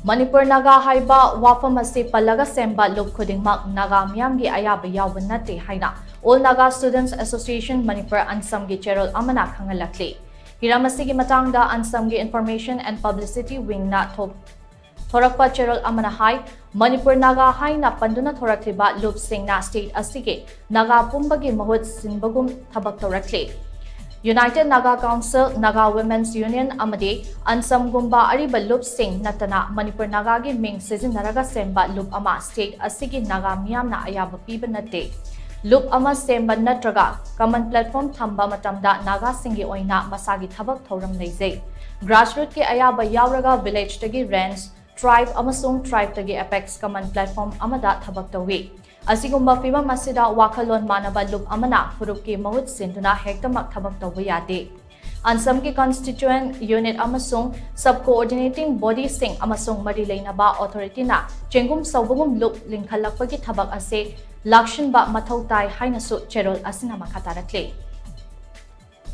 Manipur Naga Haiba Wapham Asi Pallaga Shemba Lup Khudingmak Naga Meeyamgi Ayaba Yaoba Natte HAINA All Naga Students Association Manipur ANSAM CHEROL AMANA KHANGHALAKLI Hiramasigi matangda ANSAM Information and Publicity Wing na Thorakpa CHEROL AMANA Hai Manipur Naga HAINA Panduna Thorakliba Lup Singna State Asige Naga Pumbagi Mahut Sinbagum Tabak Thorakli United Naga Council, Naga Women's Union, Amade, ANSAM Gumba Ariba Lup Sing Natana, Manipur Nagagi Ming Season Naga Shemba Lup Ama State Asigi Naga Meeyamna Ayaba Piba Natte. Lup Ama Shemba Natraga, Common Platform Thamba Matamda Naga Singi Oina Masagi Tabak Thoram Leze. Grassroots ke Ayaba Yaoba Village Tagi Rands, Tribe Amasung Tribe Tagi Apex Common Platform Amada Tabak Tawi. Asigumba fiba masida wakalon manaba lup amana furuki mahut sinduna hektamak thabak tawba yade. ANSAM ki constituent unit amasung sub-coordinating body sing amasung mari leinaba authority na chengum saubugum lup lingkhalakpagi thabak ase lakshin ba mathau tai haina su CHEROL asina makatarakle.